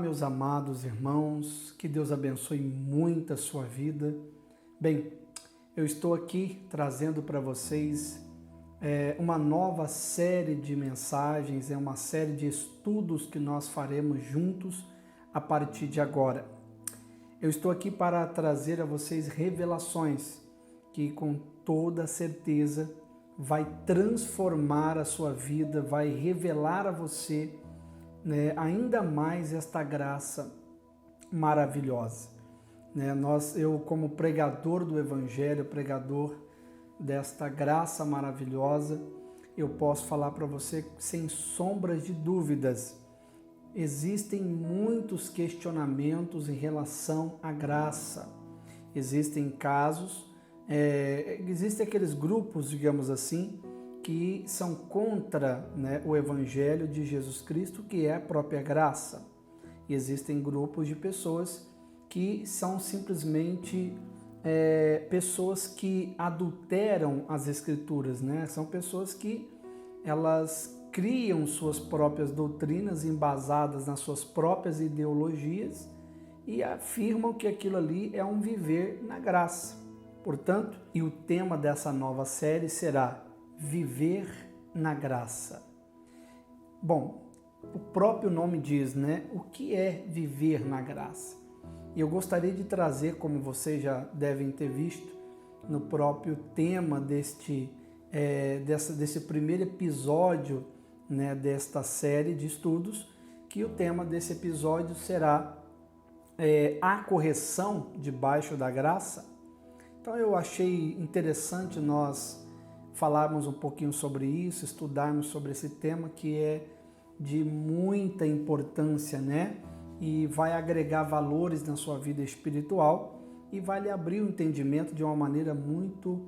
meus amados irmãos, que Deus abençoe muito a sua vida. Bem, eu estou aqui trazendo para vocês uma nova série de mensagens, uma série de estudos que nós faremos juntos a partir de agora. Eu estou aqui para trazer a vocês revelações que com toda certeza vai transformar a sua vida, vai revelar a você ainda mais esta graça maravilhosa. Eu, como pregador do Evangelho, pregador desta graça maravilhosa, eu posso falar para você sem sombras de dúvidas. Existem muitos questionamentos em relação à graça. Existem casos, existem aqueles grupos, digamos assim, que são contra o Evangelho de Jesus Cristo, que é a própria graça. E existem grupos de pessoas que são simplesmente pessoas que adulteram as Escrituras, São pessoas que elas criam suas próprias doutrinas embasadas nas suas próprias ideologias e afirmam que aquilo ali é um viver na graça. Portanto, e o tema dessa nova série será viver na graça. Bom, o próprio nome diz, o que é viver na graça? E eu gostaria de trazer, como vocês já devem ter visto, no próprio tema desse primeiro episódio, desta série de estudos, que o tema desse episódio será a correção debaixo da graça. Então eu achei interessante nós falarmos um pouquinho sobre isso, estudarmos sobre esse tema que é de muita importância, E vai agregar valores na sua vida espiritual e vai lhe abrir o entendimento de uma maneira muito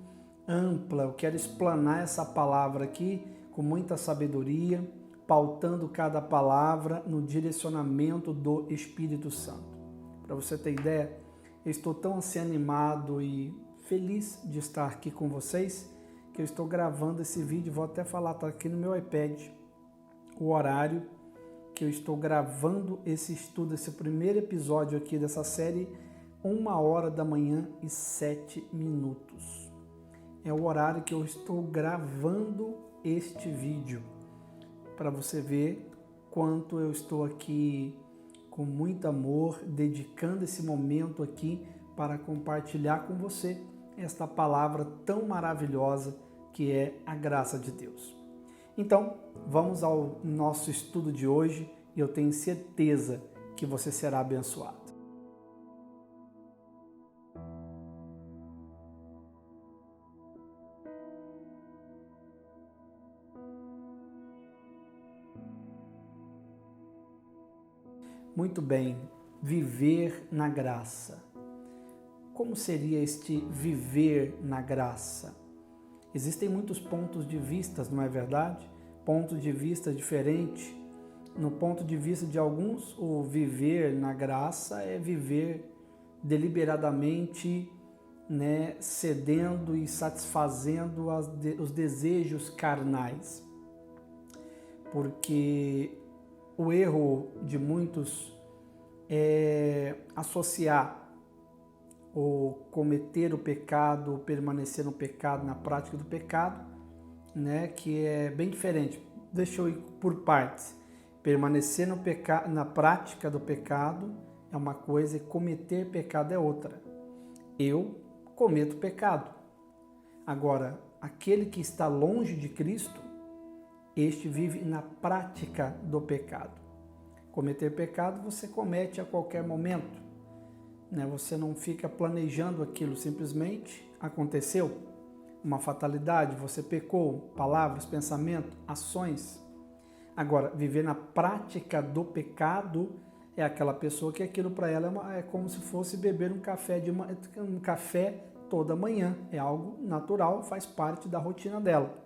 ampla. Eu quero explanar essa palavra aqui com muita sabedoria, pautando cada palavra no direcionamento do Espírito Santo. Para você ter ideia, eu estou tão assim animado e feliz de estar aqui com vocês, que eu estou gravando esse vídeo, vou até falar, está aqui no meu iPad, o horário que eu estou gravando esse estudo, esse primeiro episódio aqui dessa série, 1h07. É o horário que eu estou gravando este vídeo, para você ver quanto eu estou aqui com muito amor, dedicando esse momento aqui para compartilhar com você esta palavra tão maravilhosa que é a graça de Deus. Então, vamos ao nosso estudo de hoje e eu tenho certeza que você será abençoado. Muito bem, viver na graça. Como seria este viver na graça? Existem muitos pontos de vista, não é verdade? Pontos de vista diferentes. No ponto de vista de alguns, o viver na graça é viver deliberadamente, cedendo e satisfazendo os desejos carnais. Porque o erro de muitos é associar ou cometer o pecado, ou permanecer no pecado, na prática do pecado, que é bem diferente. Deixa eu ir por partes. Permanecer no pecado, na prática do pecado é uma coisa e cometer pecado é outra. Eu cometo pecado. Agora, aquele que está longe de Cristo, este vive na prática do pecado. Cometer pecado você comete a qualquer momento. Você não fica planejando aquilo, simplesmente aconteceu. Uma fatalidade, você pecou, palavras, pensamento, ações. Agora, viver na prática do pecado é aquela pessoa que aquilo para ela é como se fosse beber um café toda manhã. É algo natural, faz parte da rotina dela.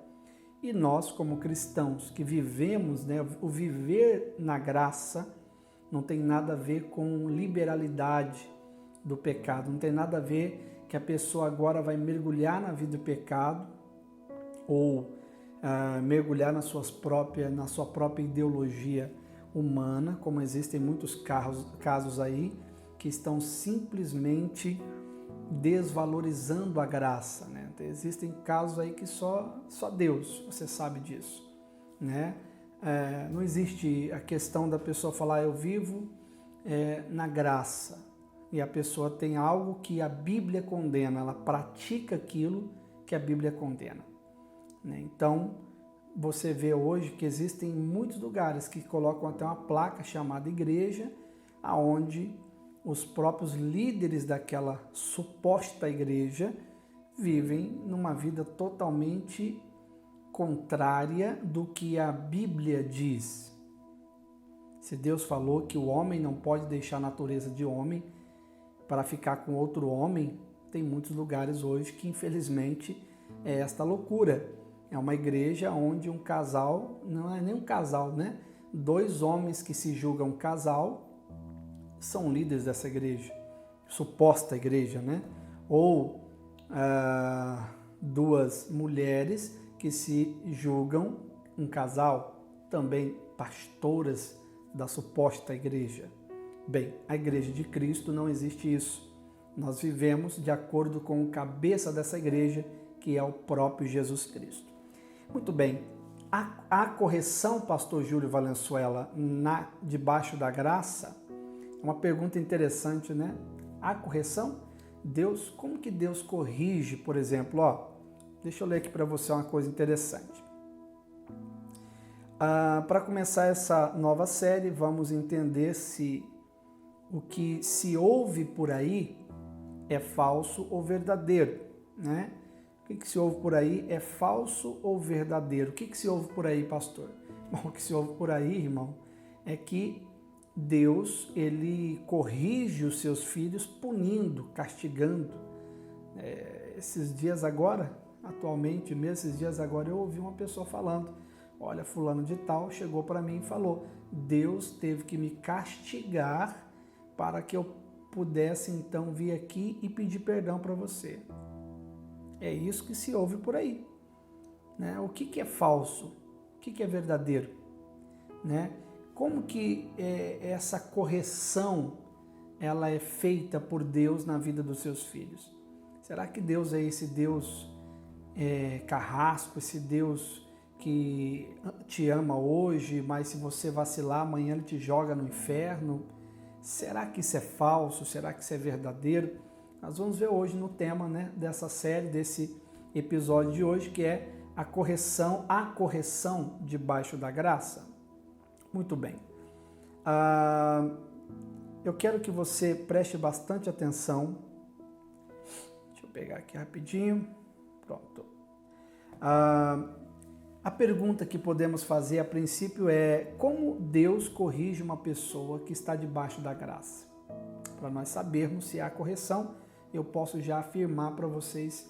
E nós, como cristãos que vivemos, o viver na graça não tem nada a ver com liberalidade do pecado, não tem nada a ver que a pessoa agora vai mergulhar na vida do pecado ou mergulhar na sua própria ideologia. humana, como existem muitos casos aí que estão simplesmente desvalorizando a graça, né? Existem casos aí que só Deus, você sabe disso, né? Não existe a questão da pessoa falar eu vivo na graça e a pessoa tem algo que a Bíblia condena, ela pratica aquilo que a Bíblia condena, né? Então, você vê hoje que existem muitos lugares que colocam até uma placa chamada igreja, aonde os próprios líderes daquela suposta igreja vivem numa vida totalmente contrária do que a Bíblia diz. Se Deus falou que o homem não pode deixar a natureza de homem para ficar com outro homem, tem muitos lugares hoje que infelizmente é esta loucura. É uma igreja onde um casal, não é nem um casal, né? 2 homens que se julgam casal são líderes dessa igreja, suposta igreja, né? Ou 2 mulheres que se julgam um casal, também pastoras da suposta igreja. Bem, a igreja de Cristo não existe isso. Nós vivemos de acordo com o cabeça dessa igreja, que é o próprio Jesus Cristo. Muito bem, a correção, pastor Júlio Valenzuela, debaixo da graça, é uma pergunta interessante, né? A correção? Deus, como que Deus corrige, por exemplo? Deixa eu ler aqui para você uma coisa interessante. Para começar essa nova série, vamos entender se o que se ouve por aí é falso ou verdadeiro, né? O que se ouve por aí é falso ou verdadeiro? O que se ouve por aí, pastor? Bom, o que se ouve por aí, irmão, é que Deus, ele corrige os seus filhos punindo, castigando. Esses dias agora, atualmente mesmo, esses dias agora, eu ouvi uma pessoa falando, olha, fulano de tal chegou para mim e falou, Deus teve que me castigar para que eu pudesse então vir aqui e pedir perdão para você. É isso que se ouve por aí, né? O que é falso? O que é verdadeiro, né? Como que essa correção ela é feita por Deus na vida dos seus filhos? Será que Deus é esse Deus carrasco, esse Deus que te ama hoje, mas se você vacilar, amanhã ele te joga no inferno? Será que isso é falso? Será que isso é verdadeiro? Nós vamos ver hoje no tema, né, dessa série, desse episódio de hoje, que é a correção debaixo da graça. Muito bem. Eu quero que você preste bastante atenção. Deixa eu pegar aqui rapidinho. Pronto. A pergunta que podemos fazer a princípio é: como Deus corrige uma pessoa que está debaixo da graça? Para nós sabermos se há correção, eu posso já afirmar para vocês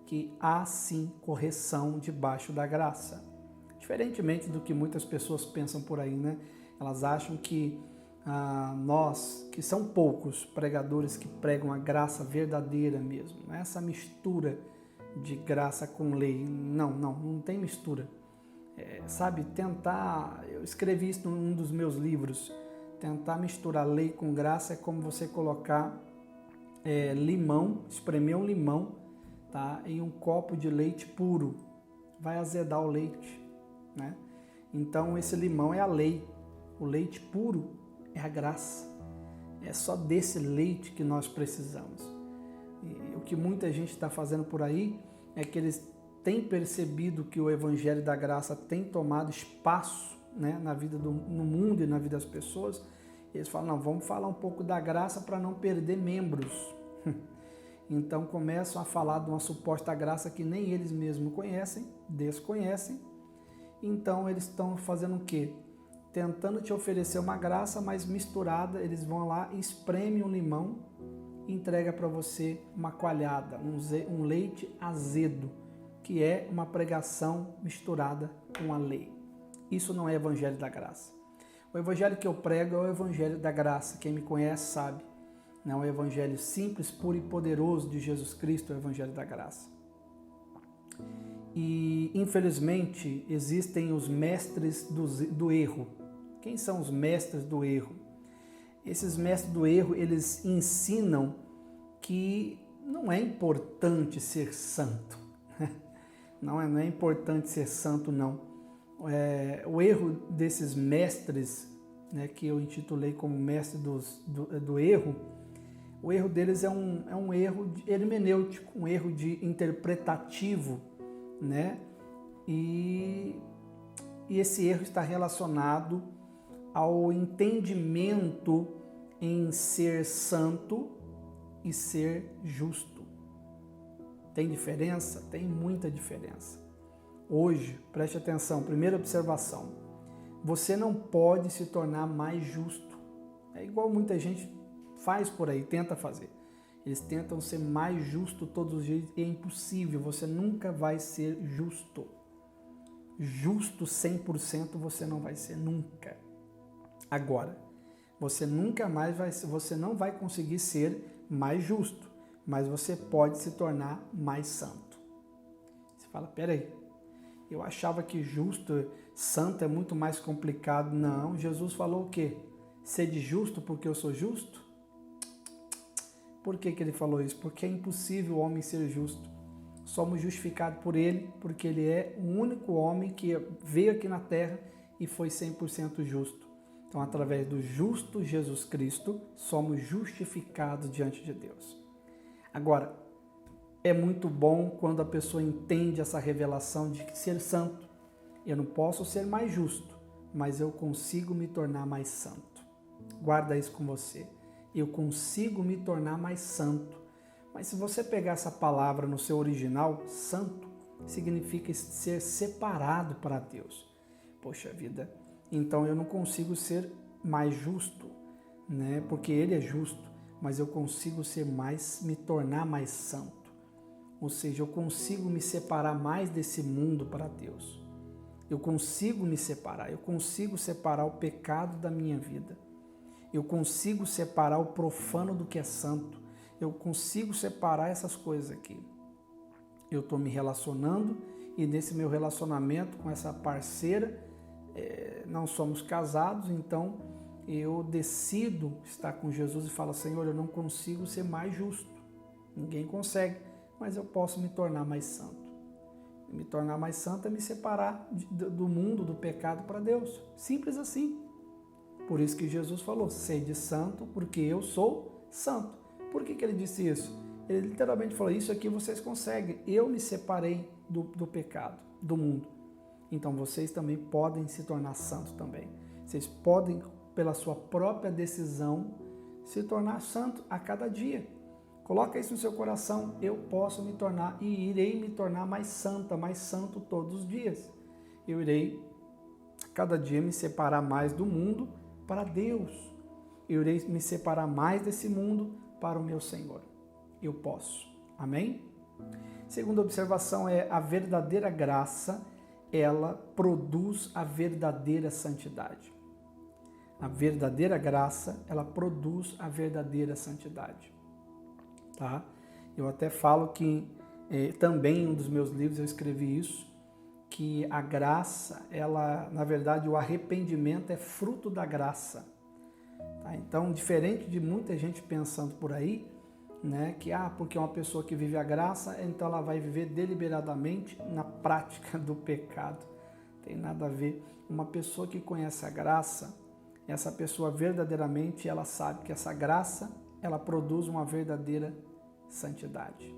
que há sim correção debaixo da graça. Diferentemente do que muitas pessoas pensam por aí, né? Elas acham que nós, que são poucos pregadores que pregam a graça verdadeira mesmo, não é essa mistura de graça com lei. Não tem mistura. Eu escrevi isso num dos meus livros, tentar misturar lei com graça é como você colocar limão, espremer um limão, tá, em um copo de leite puro, vai azedar o leite, né? Então esse limão é a lei, o leite puro é a graça, é só desse leite que nós precisamos. E o que muita gente está fazendo por aí é que eles têm percebido que o Evangelho da Graça tem tomado espaço, né, na vida no mundo e na vida das pessoas. Eles falam, não, vamos falar um pouco da graça para não perder membros. Então começam a falar de uma suposta graça que nem eles mesmos conhecem, desconhecem. Então eles estão fazendo o quê? Tentando te oferecer uma graça, mas misturada, eles vão lá, espremem um limão e entrega para você uma coalhada, um leite azedo, que é uma pregação misturada com a lei. Isso não é Evangelho da Graça. O Evangelho que eu prego é o Evangelho da Graça. Quem me conhece sabe. Não é o Evangelho simples, puro e poderoso de Jesus Cristo, é o Evangelho da Graça. E, infelizmente, existem os mestres do erro, Quem são os mestres do erro? Esses mestres do erro, eles ensinam que não é importante ser santo. Não é importante ser santo, não. O erro desses mestres, né, que eu intitulei como mestre do erro, o erro deles é um erro hermenêutico, um erro de interpretativo, né? E esse erro está relacionado ao entendimento em ser santo e ser justo. Tem diferença? Tem muita diferença. Hoje, preste atenção, primeira observação, você não pode se tornar mais justo. É igual muita gente faz por aí, tenta fazer. Eles tentam ser mais justo todos os dias e é impossível, você nunca vai ser justo. Justo 100% você não vai ser, nunca. Agora, você não vai conseguir ser mais justo, mas você pode se tornar mais santo. Você fala, peraí, eu achava que justo, santo é muito mais complicado. Não, Jesus falou o quê? Sede justo porque eu sou justo? Por que ele falou isso? Porque é impossível o homem ser justo. Somos justificados por ele, porque ele é o único homem que veio aqui na terra e foi 100% justo. Então, através do justo Jesus Cristo, somos justificados diante de Deus. Agora, é muito bom quando a pessoa entende essa revelação de que ser santo, eu não posso ser mais justo, mas eu consigo me tornar mais santo. Guarda isso com você. Eu consigo me tornar mais santo. Mas se você pegar essa palavra no seu original, santo, significa ser separado para Deus. Poxa vida, então eu não consigo ser mais justo, né? Porque Ele é justo, mas eu consigo me tornar mais santo. Ou seja, eu consigo me separar mais desse mundo para Deus. Eu consigo me separar, eu consigo separar o pecado da minha vida. Eu consigo separar o profano do que é santo. Eu consigo separar essas coisas aqui. Eu estou me relacionando e nesse meu relacionamento com essa parceira, não somos casados, então eu decido estar com Jesus e falo, Senhor, eu não consigo ser mais justo. Ninguém consegue, mas eu posso me tornar mais santo. Me tornar mais santo é me separar do mundo, do pecado para Deus. Simples assim. Por isso que Jesus falou, sede santo, porque eu sou santo. Por que ele disse isso? Ele literalmente falou, isso aqui vocês conseguem. Eu me separei do pecado, do mundo. Então vocês também podem se tornar santos também. Vocês podem, pela sua própria decisão, se tornar santo a cada dia. Coloca isso no seu coração, eu posso me tornar e irei me tornar mais santa, mais santo todos os dias. Eu irei, a cada dia, me separar mais do mundo para Deus. Eu irei me separar mais desse mundo para o meu Senhor. Eu posso. Amém? Segunda observação é a verdadeira graça, ela produz a verdadeira santidade. A verdadeira graça, ela produz a verdadeira santidade. Tá? Eu até falo que também em um dos meus livros eu escrevi isso, que a graça, ela, na verdade, o arrependimento é fruto da graça. Tá? Então, diferente de muita gente pensando por aí, né, que porque uma pessoa que vive a graça, então ela vai viver deliberadamente na prática do pecado. Tem nada a ver. Uma pessoa que conhece a graça, essa pessoa verdadeiramente, ela sabe que essa graça, ela produz uma verdadeira santidade.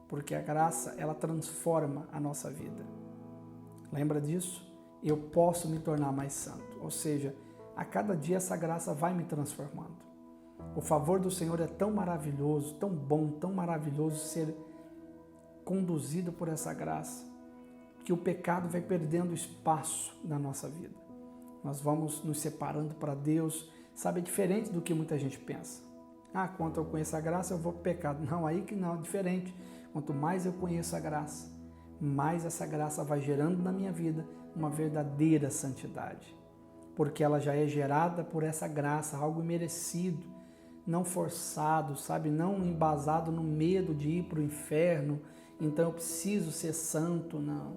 Porque a graça, ela transforma a nossa vida. Lembra disso? Eu posso me tornar mais santo. Ou seja, a cada dia essa graça vai me transformando. O favor do Senhor é tão maravilhoso, tão bom, tão maravilhoso ser conduzido por essa graça, que o pecado vai perdendo espaço na nossa vida. Nós vamos nos separando para Deus. Sabe, é diferente do que muita gente pensa. Quando eu conheço a graça, eu vou para o pecado. Não, aí que não, é diferente. Quanto mais eu conheço a graça, mais essa graça vai gerando na minha vida uma verdadeira santidade. Porque ela já é gerada por essa graça, algo merecido, não forçado, sabe? Não embasado no medo de ir para o inferno. Então eu preciso ser santo, não.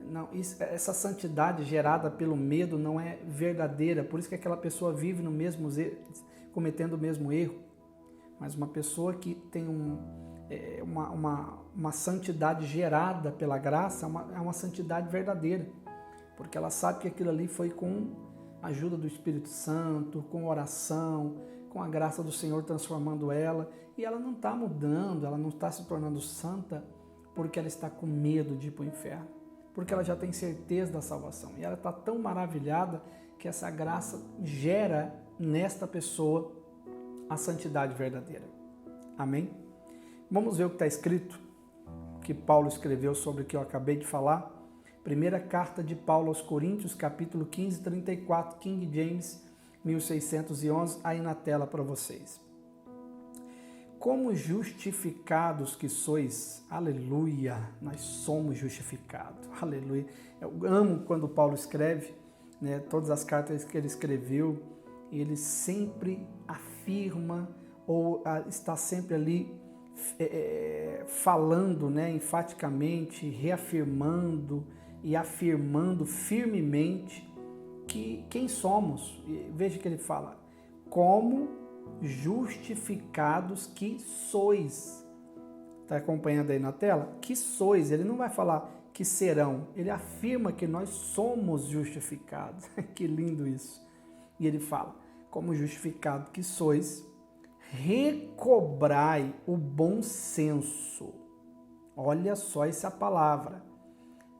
Não, essa santidade gerada pelo medo não é verdadeira, por isso que aquela pessoa vive no mesmo cometendo o mesmo erro. Mas uma pessoa que tem uma santidade gerada pela graça é uma santidade verdadeira, porque ela sabe que aquilo ali foi com a ajuda do Espírito Santo, com oração, com a graça do Senhor transformando ela, e ela não está mudando, ela não está se tornando santa porque ela está com medo de ir para o inferno, porque ela já tem certeza da salvação, e ela está tão maravilhada que essa graça gera nesta pessoa a santidade verdadeira. Amém? Vamos ver o que está escrito, que Paulo escreveu sobre o que eu acabei de falar. Primeira carta de Paulo aos Coríntios, capítulo 15, 34, King James, 1611, aí na tela para vocês. Como justificados que sois, aleluia, nós somos justificados, aleluia. Eu amo quando Paulo escreve, né, todas as cartas que ele escreveu, ele sempre afirma ou está sempre ali falando, né, enfaticamente, reafirmando e afirmando firmemente que quem somos. Veja que ele fala, como justificados que sois. Está acompanhando aí na tela? Que sois. Ele não vai falar que serão. Ele afirma que nós somos justificados. Que lindo isso. E ele fala, como justificado que sois, recobrai o bom senso. Olha só essa palavra.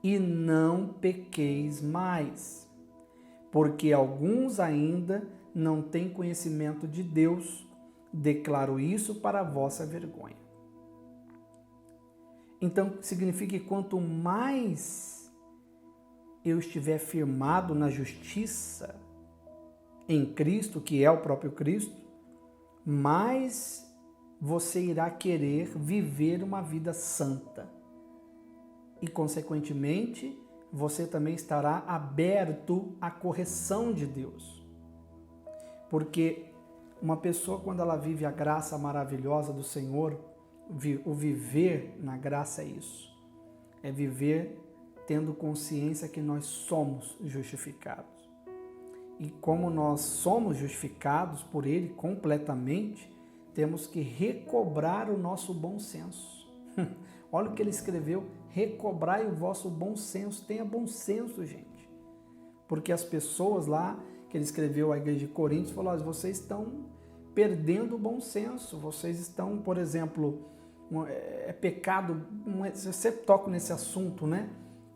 E não pequeis mais, porque alguns ainda não têm conhecimento de Deus. Declaro isso para a vossa vergonha. Então, significa que quanto mais eu estiver firmado na justiça em Cristo, que é o próprio Cristo, mais você irá querer viver uma vida santa. E, consequentemente, você também estará aberto à correção de Deus. Porque uma pessoa, quando ela vive a graça maravilhosa do Senhor, o viver na graça é isso. É viver tendo consciência que nós somos justificados. E como nós somos justificados por Ele completamente, temos que recobrar o nosso bom senso. Olha o que ele escreveu, recobrai o vosso bom senso. Tenha bom senso, gente. Porque as pessoas lá, que ele escreveu à igreja de Coríntios, falou, vocês estão perdendo o bom senso. Vocês estão, por exemplo, é pecado, você sempre toca nesse assunto, né?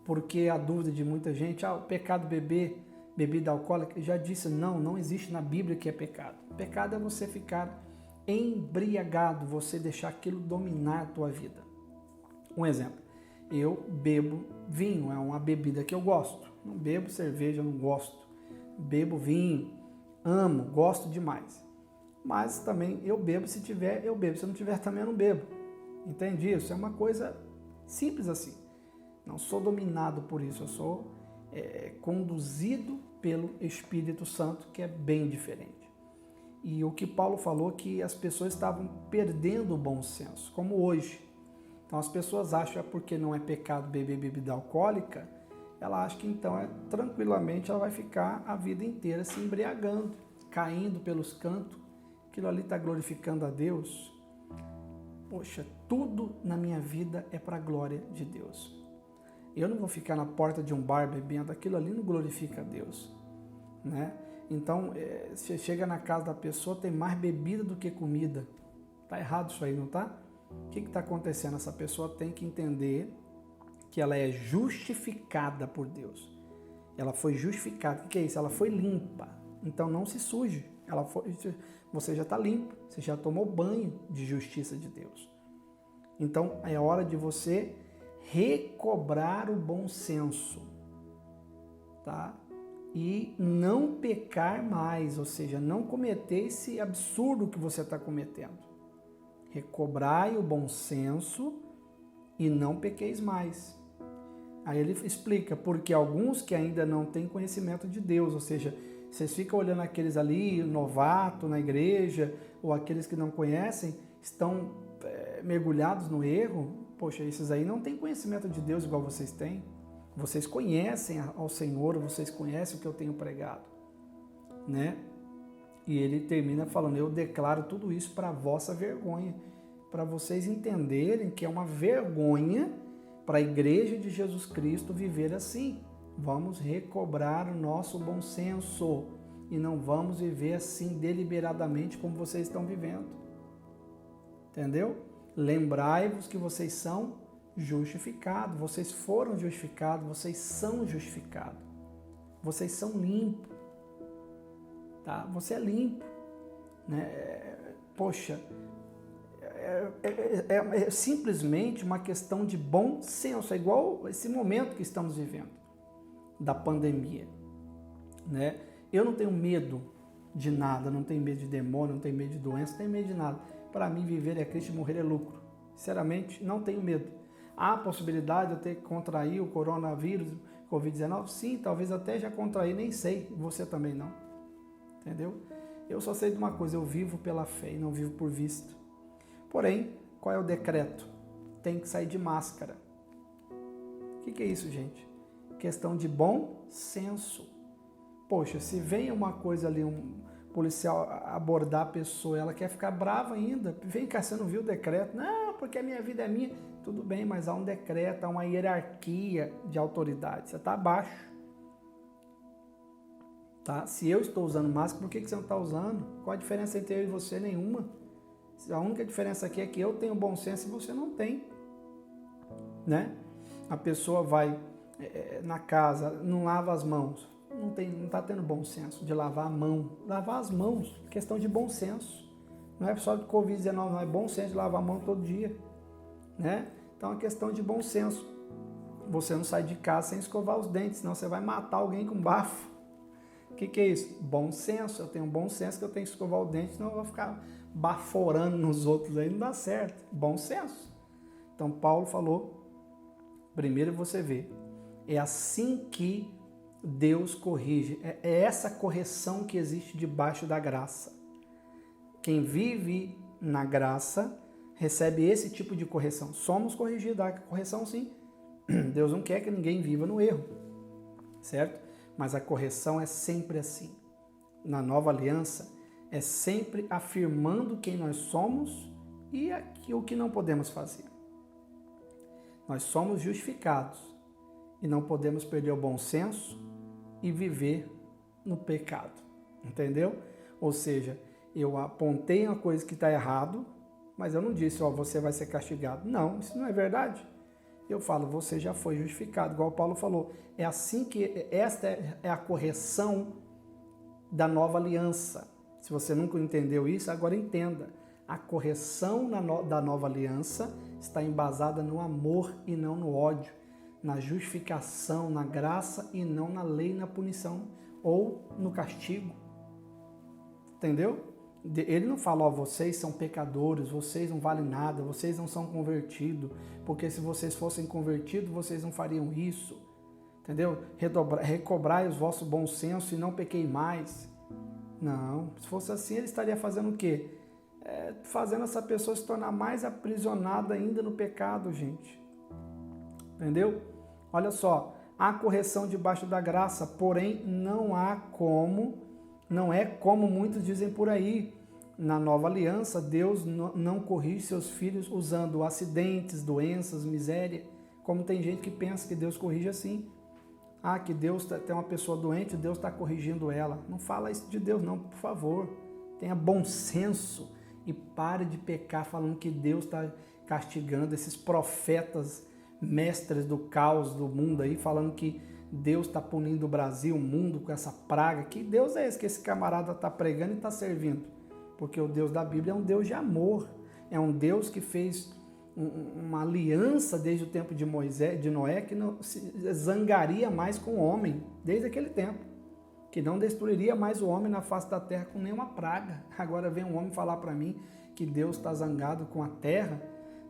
Porque a dúvida de muita gente, o pecado beber bebida alcoólica, já disse, não existe na Bíblia que é pecado. Pecado é você ficar embriagado, você deixar aquilo dominar a tua vida. Um exemplo, eu bebo vinho, é uma bebida que eu gosto. Não bebo cerveja, não gosto. Bebo vinho, amo, gosto demais. Mas também eu bebo se tiver, eu bebo. Se não tiver também eu não bebo. Entende isso? É uma coisa simples assim. Não sou dominado por isso, eu sou conduzido pelo Espírito Santo, que é bem diferente. E o que Paulo falou que as pessoas estavam perdendo o bom senso, como hoje. Então as pessoas acham que porque não é pecado beber bebida alcoólica, ela acha que então tranquilamente ela vai ficar a vida inteira se embriagando, caindo pelos cantos. Aquilo ali está glorificando a Deus. Poxa, tudo na minha vida é para a glória de Deus. Eu não vou ficar na porta de um bar bebendo, aquilo ali não glorifica a Deus, né? Então, você chega na casa da pessoa, tem mais bebida do que comida. Tá errado isso aí, não tá? O que está acontecendo? Essa pessoa tem que entender que ela é justificada por Deus. Ela foi justificada. O que é isso? Ela foi limpa. Então não se suje. Você já está limpo. Você já tomou banho de justiça de Deus. Então é hora de você recobrar o bom senso, tá? E não pecar mais, ou seja, não cometer esse absurdo que você está cometendo. Recobrai o bom senso e não pequeis mais. Aí ele explica, porque alguns que ainda não têm conhecimento de Deus, ou seja, vocês ficam olhando aqueles ali, novato na igreja, ou aqueles que não conhecem, estão mergulhados no erro. Poxa, esses aí não têm conhecimento de Deus igual vocês têm. Vocês conhecem ao Senhor, vocês conhecem o que eu tenho pregado, né? E ele termina falando, eu declaro tudo isso para a vossa vergonha, para vocês entenderem que é uma vergonha para a igreja de Jesus Cristo viver assim. Vamos recobrar o nosso bom senso e não vamos viver assim deliberadamente como vocês estão vivendo. Entendeu? Lembrai-vos que vocês são justificados, vocês foram justificados, vocês são justificados, vocês são limpos, tá? Você é limpo, né? Poxa, é simplesmente uma questão de bom senso, é igual esse momento que estamos vivendo, da pandemia, né? Eu não tenho medo de nada, não tenho medo de demônio, não tenho medo de doença, não tenho medo de nada. Para mim, viver é Cristo e morrer é lucro. Sinceramente, não tenho medo. Há a possibilidade de eu ter que contrair o coronavírus, Covid-19? Sim, talvez até já contraí, nem sei. Você também não. Entendeu? Eu só sei de uma coisa, eu vivo pela fé e não vivo por vista. Porém, qual é o decreto? Tem que sair de máscara. O que é isso, gente? Questão de bom senso. Poxa, se vem uma coisa ali, um policial abordar a pessoa, ela quer ficar brava ainda. Vem cá, você não viu o decreto? Não, porque a minha vida é minha. Tudo bem, mas há um decreto, há uma hierarquia de autoridade. Você está abaixo. Tá? Se eu estou usando máscara, por que você não está usando? Qual a diferença entre eu e você? Nenhuma. A única diferença aqui é que eu tenho bom senso e você não tem. Né? A pessoa vai na casa, não lava as mãos. Não está tendo bom senso de lavar a mão. Lavar as mãos, questão de bom senso. Não é só de Covid-19, não é bom senso de lavar a mão todo dia. Né? Então é uma questão de bom senso. Você não sai de casa sem escovar os dentes, senão você vai matar alguém com bafo. O que é isso? Bom senso. Eu tenho um bom senso que eu tenho que escovar o dente, senão eu vou ficar baforando nos outros aí, não dá certo. Bom senso. Então Paulo falou, primeiro você vê, é assim que Deus corrige. É essa correção que existe debaixo da graça. Quem vive na graça recebe esse tipo de correção. Somos corrigidos, há correção sim. Deus não quer que ninguém viva no erro, certo? Mas a correção é sempre assim. Na nova aliança, é sempre afirmando quem nós somos e o que não podemos fazer. Nós somos justificados e não podemos perder o bom senso e viver no pecado, entendeu? Ou seja, eu apontei uma coisa que está errado, mas eu não disse, ó, você vai ser castigado. Não, isso não é verdade. Eu falo, você já foi justificado, igual o Paulo falou. É assim que esta é a correção da nova aliança. Se você nunca entendeu isso, agora entenda. A correção da nova aliança está embasada no amor e não no ódio, na justificação, na graça e não na lei, na punição ou no castigo. Entendeu? Ele não fala, ó, vocês são pecadores, vocês não valem nada, vocês não são convertidos, porque se vocês fossem convertidos, vocês não fariam isso. Entendeu? Recobrai os vossos bom senso e não pequei mais. Não, se fosse assim, ele estaria fazendo o quê? Fazendo essa pessoa se tornar mais aprisionada ainda no pecado, gente. Entendeu? Olha só, há correção debaixo da graça, porém não é como muitos dizem por aí. Na nova aliança, Deus não corrige seus filhos usando acidentes, doenças, miséria, como tem gente que pensa que Deus corrige assim. Ah, que Deus tem uma pessoa doente, Deus está corrigindo ela. Não fala isso de Deus não, por favor. Tenha bom senso e pare de pecar falando que Deus está castigando esses profetas, mestres do caos do mundo aí, falando que Deus está punindo o Brasil, o mundo com essa praga. Que Deus é esse que esse camarada está pregando e está servindo? Porque o Deus da Bíblia é um Deus de amor. É um Deus que fez uma aliança desde o tempo de Moisés, de Noé, que não se zangaria mais com o homem, desde aquele tempo. Que não destruiria mais o homem na face da terra com nenhuma praga. Agora vem um homem falar para mim que Deus está zangado com a terra.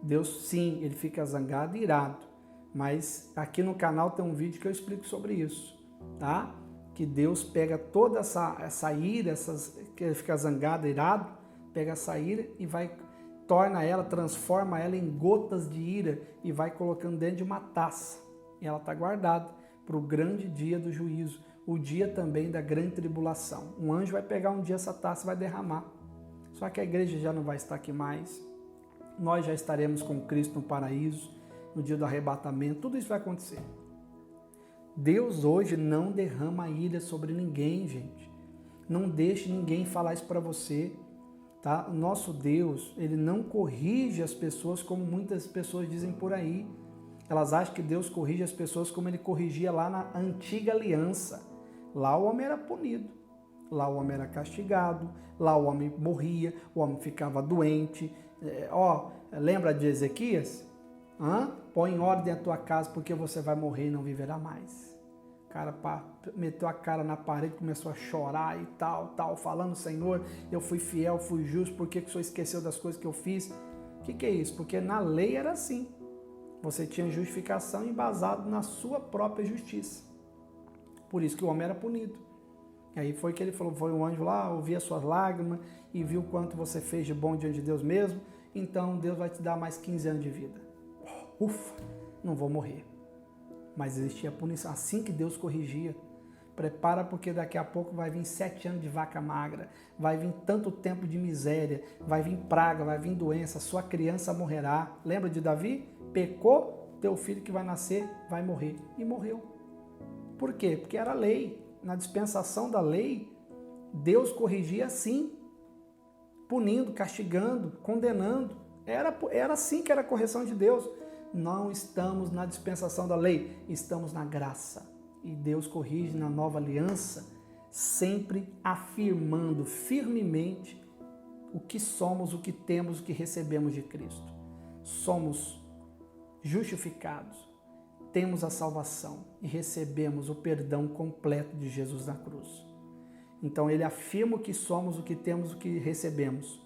Deus, sim, ele fica zangado e irado. Mas aqui no canal tem um vídeo que eu explico sobre isso, tá? Que Deus pega toda essa ira, que ele fica zangado, irado, pega essa ira e transforma ela em gotas de ira e vai colocando dentro de uma taça. e ela está guardada para o grande dia do juízo, o dia também da grande tribulação. Um anjo vai pegar um dia essa taça e vai derramar. Só que a igreja já não vai estar aqui mais. Nós já estaremos com Cristo no paraíso, no dia do arrebatamento. Tudo isso vai acontecer. Deus hoje não derrama ira sobre ninguém, gente. Não deixe ninguém falar isso para você. Tá? O nosso Deus, ele não corrige as pessoas como muitas pessoas dizem por aí. Elas acham que Deus corrige as pessoas como ele corrigia lá na antiga aliança. Lá o homem era punido, lá o homem era castigado, lá o homem morria, o homem ficava doente. Lembra de Ezequias? Põe em ordem a tua casa porque você vai morrer e não viverá mais. O cara meteu a cara na parede, começou a chorar e tal, falando: Senhor, eu fui fiel, fui justo, por que o Senhor esqueceu das coisas que eu fiz? O que é isso? Porque na lei era assim. Você tinha justificação embasado na sua própria justiça. Por isso que o homem era punido. E aí foi que ele falou, foi um anjo lá, ouviu as suas lágrimas e viu quanto você fez de bom diante de Deus mesmo, então Deus vai te dar mais 15 anos de vida. Ufa, não vou morrer. Mas existia punição, assim que Deus corrigia. Prepara porque daqui a pouco vai vir 7 anos de vaca magra, vai vir tanto tempo de miséria, vai vir praga, vai vir doença, sua criança morrerá. Lembra de Davi? Pecou, teu filho que vai nascer vai morrer. E morreu. Por quê? Porque era lei. Na dispensação da lei, Deus corrigia assim, punindo, castigando, condenando. Era assim que era a correção de Deus. Não estamos na dispensação da lei, estamos na graça. E Deus corrige na nova aliança, sempre afirmando firmemente o que somos, o que temos, o que recebemos de Cristo. Somos justificados, temos a salvação e recebemos o perdão completo de Jesus na cruz. Então ele afirma o que somos, o que temos, o que recebemos.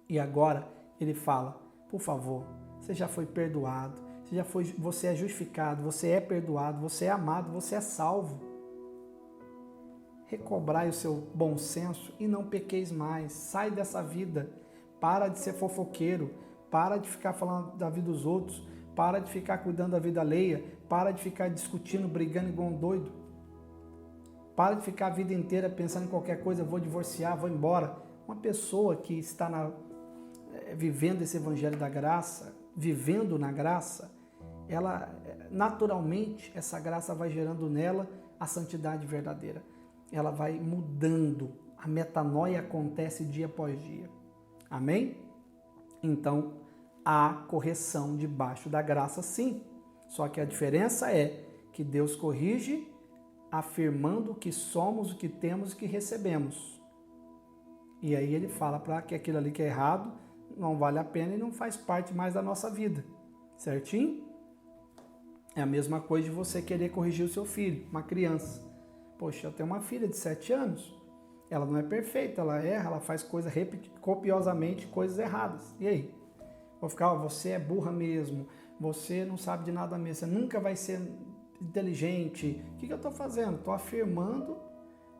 E agora ele fala, por favor, você já foi perdoado, você é justificado, você é perdoado, você é amado, você é salvo. Recobrai o seu bom senso e não pequeis mais. Sai dessa vida, para de ser fofoqueiro, para de ficar falando da vida dos outros, para de ficar cuidando da vida alheia, para de ficar discutindo, brigando igual um doido. Para de ficar a vida inteira pensando em qualquer coisa, vou divorciar, vou embora. Uma pessoa que está vivendo esse evangelho da graça, vivendo na graça, ela naturalmente, essa graça vai gerando nela a santidade verdadeira. Ela vai mudando, a metanoia acontece dia após dia. Amém? Então, há correção debaixo da graça, sim. Só que a diferença é que Deus corrige afirmando o que somos, o que temos, o que recebemos. E aí ele fala para que aquilo ali que é errado não vale a pena e não faz parte mais da nossa vida. Certinho? É a mesma coisa de você querer corrigir o seu filho, uma criança. Poxa, eu tenho uma filha de 7 anos, ela não é perfeita, ela erra, ela faz coisas copiosamente, coisas erradas. E aí? Vou ficar, você é burra mesmo, você não sabe de nada mesmo, você nunca vai ser inteligente. O que eu estou fazendo? Estou afirmando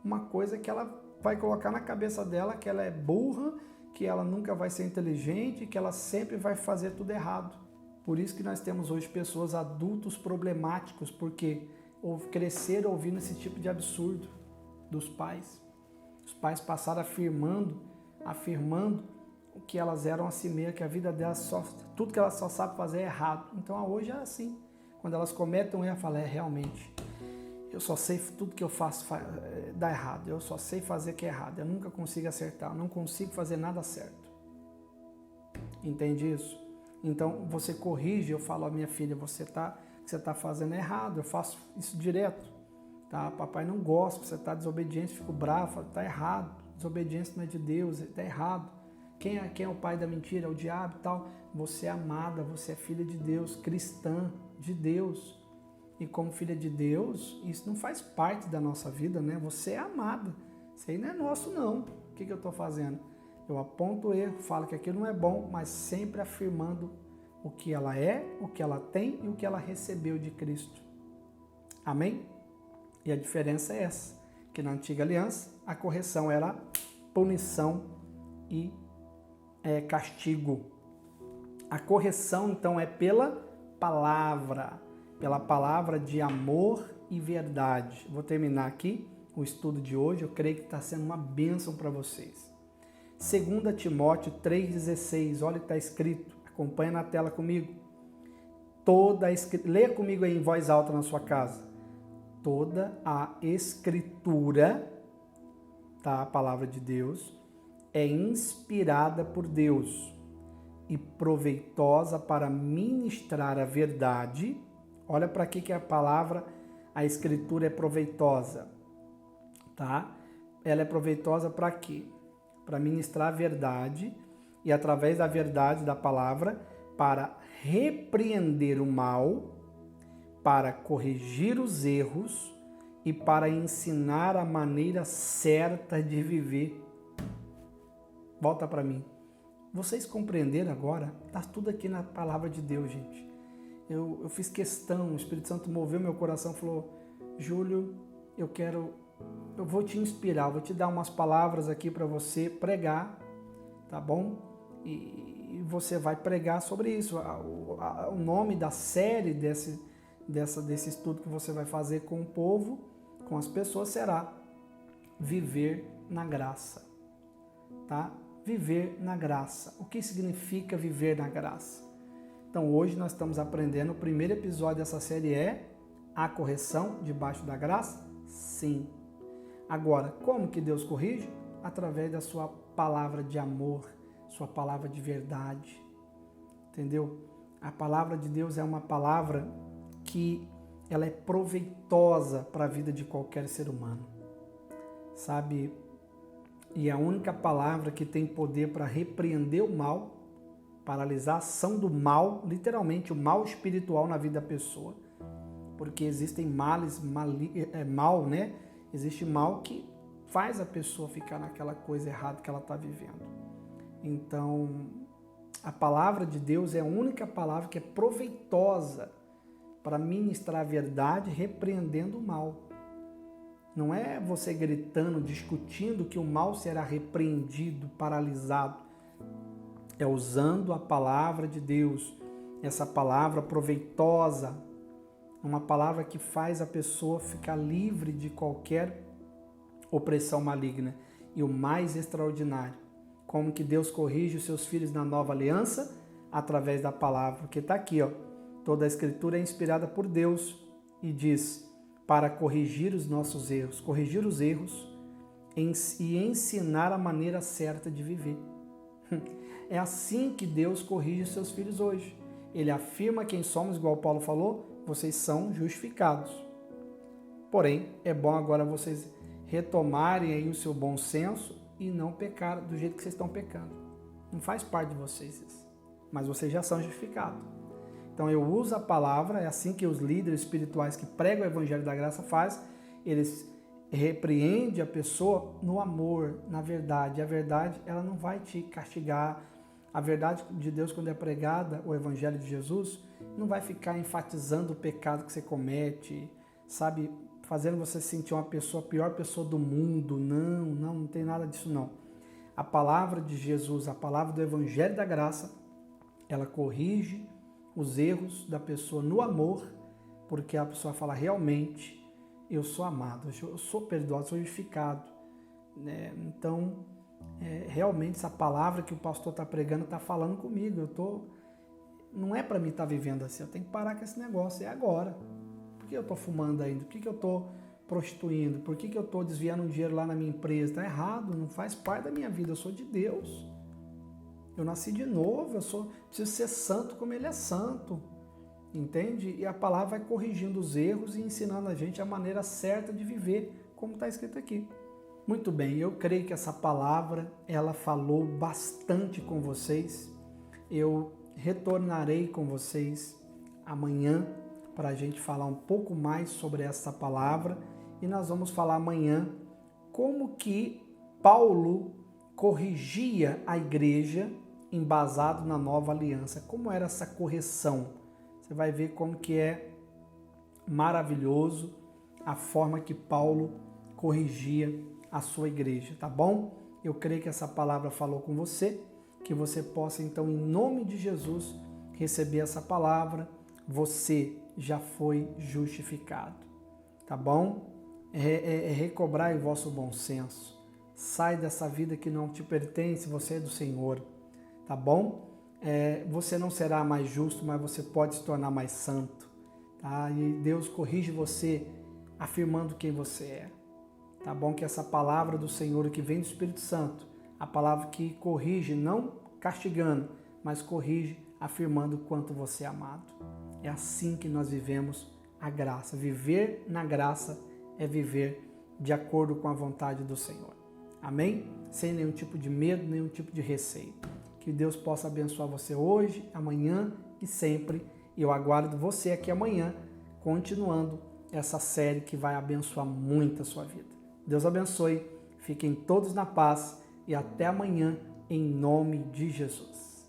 uma coisa que ela vai colocar na cabeça dela, que ela é burra, que ela nunca vai ser inteligente, que ela sempre vai fazer tudo errado. Por isso que nós temos hoje pessoas adultos problemáticos, porque cresceram ouvindo esse tipo de absurdo dos pais. Os pais passaram afirmando o que elas eram assim mesmo, que a vida delas tudo que elas só sabem fazer é errado. Então hoje é assim. Quando elas cometem um erro, fala, realmente, eu só sei tudo que eu faço dá errado, eu só sei fazer o que é errado, eu nunca consigo acertar, eu não consigo fazer nada certo. Entende isso? Então você corrige, eu falo, minha filha, você está fazendo errado, eu faço isso direto. Tá? Papai não gosta, você está desobediente, fico bravo, está errado, desobediência não é de Deus, está errado. Quem é o pai da mentira? É o diabo e tal. Você é amada, você é filha de Deus, cristã de Deus. E como filha de Deus, isso não faz parte da nossa vida, né? Você é amada. Isso aí não é nosso, não. O que eu estou fazendo? Eu aponto o erro, falo que aquilo não é bom, mas sempre afirmando o que ela é, o que ela tem e o que ela recebeu de Cristo. Amém? E a diferença é essa, que na antiga aliança a correção era punição e castigo. A correção, então, é pela palavra, pela palavra de amor e verdade. Vou terminar aqui o estudo de hoje, eu creio que está sendo uma bênção para vocês. 2 Timóteo 3,16, olha o que está escrito, acompanha na tela comigo. Leia comigo aí em voz alta na sua casa. Toda a escritura, tá? A palavra de Deus, é inspirada por Deus e proveitosa para ministrar a verdade. Olha para que a palavra, a escritura é proveitosa, tá? Ela é proveitosa para quê? Para ministrar a verdade e através da verdade da palavra para repreender o mal, para corrigir os erros e para ensinar a maneira certa de viver. Volta para mim. Vocês compreenderam agora? Está tudo aqui na palavra de Deus, gente. Eu fiz questão, o Espírito Santo moveu meu coração, falou, Júlio, eu vou te inspirar, vou te dar umas palavras aqui para você pregar, tá bom? E você vai pregar sobre isso. O nome da série desse estudo que você vai fazer com o povo, com as pessoas, será Viver na Graça, tá? Viver na graça. O que significa viver na graça? Então hoje nós estamos aprendendo, o primeiro episódio dessa série é a correção debaixo da graça? Sim. Agora, como que Deus corrige? Através da sua palavra de amor, sua palavra de verdade. Entendeu? A palavra de Deus é uma palavra que ela é proveitosa para a vida de qualquer ser humano. Sabe? E a única palavra que tem poder para repreender o mal, paralisar a ação do mal, literalmente o mal espiritual na vida da pessoa. Porque existem males, mal, né? Existe mal que faz a pessoa ficar naquela coisa errada que ela está vivendo. Então, a palavra de Deus é a única palavra que é proveitosa para ministrar a verdade, repreendendo o mal. Não é você gritando, discutindo que o mal será repreendido, paralisado. É usando a palavra de Deus, essa palavra proveitosa, uma palavra que faz a pessoa ficar livre de qualquer opressão maligna. E o mais extraordinário, como que Deus corrige os seus filhos na nova aliança? Através da palavra, porque está aqui, ó. Toda a escritura é inspirada por Deus e diz, para corrigir os nossos erros, corrigir os erros e ensinar a maneira certa de viver. É assim que Deus corrige os seus filhos hoje. Ele afirma quem somos, igual Paulo falou, vocês são justificados. Porém, é bom agora vocês retomarem aí o seu bom senso e não pecar do jeito que vocês estão pecando. Não faz parte de vocês isso, mas vocês já são justificados. Então eu uso a palavra, é assim que os líderes espirituais que pregam o Evangelho da Graça fazem, eles repreendem a pessoa no amor, na verdade. A verdade, ela não vai te castigar. A verdade de Deus, quando é pregada, o Evangelho de Jesus, não vai ficar enfatizando o pecado que você comete, sabe, fazendo você sentir uma pessoa, a pior pessoa do mundo. Não tem nada disso não. A palavra de Jesus, a palavra do Evangelho da Graça, ela corrige os erros da pessoa no amor, porque a pessoa fala, realmente, eu sou amado, eu sou perdoado, sou justificado. Então, realmente, essa palavra que o pastor está pregando está falando comigo. Não é para mim estar vivendo assim, eu tenho que parar com esse negócio, é agora. Por que eu estou fumando ainda? Por que eu estou prostituindo? Por que eu estou desviando um dinheiro lá na minha empresa? Está errado, não faz parte da minha vida, eu sou de Deus. Eu nasci de novo, preciso ser santo como Ele é santo, entende? E a palavra vai corrigindo os erros e ensinando a gente a maneira certa de viver, como está escrito aqui. Muito bem, eu creio que essa palavra, ela falou bastante com vocês. Eu retornarei com vocês amanhã para a gente falar um pouco mais sobre essa palavra e nós vamos falar amanhã como que Paulo corrigia a igreja embasado na nova aliança. Como era essa correção? Você vai ver como que é maravilhoso a forma que Paulo corrigia a sua igreja, tá bom? Eu creio que essa palavra falou com você, que você possa então, em nome de Jesus, receber essa palavra. Você já foi justificado. Tá bom? Recobrai o vosso bom senso. Sai dessa vida que não te pertence, você é do Senhor. Tá bom? Você não será mais justo, mas você pode se tornar mais santo. Tá? E Deus corrige você afirmando quem você é. Tá bom? Que essa palavra do Senhor que vem do Espírito Santo, a palavra que corrige, não castigando, mas corrige afirmando o quanto você é amado. É assim que nós vivemos a graça. Viver na graça é viver de acordo com a vontade do Senhor. Amém? Sem nenhum tipo de medo, nenhum tipo de receio. Que Deus possa abençoar você hoje, amanhã e sempre. E eu aguardo você aqui amanhã, continuando essa série que vai abençoar muito a sua vida. Deus abençoe, fiquem todos na paz e até amanhã, em nome de Jesus.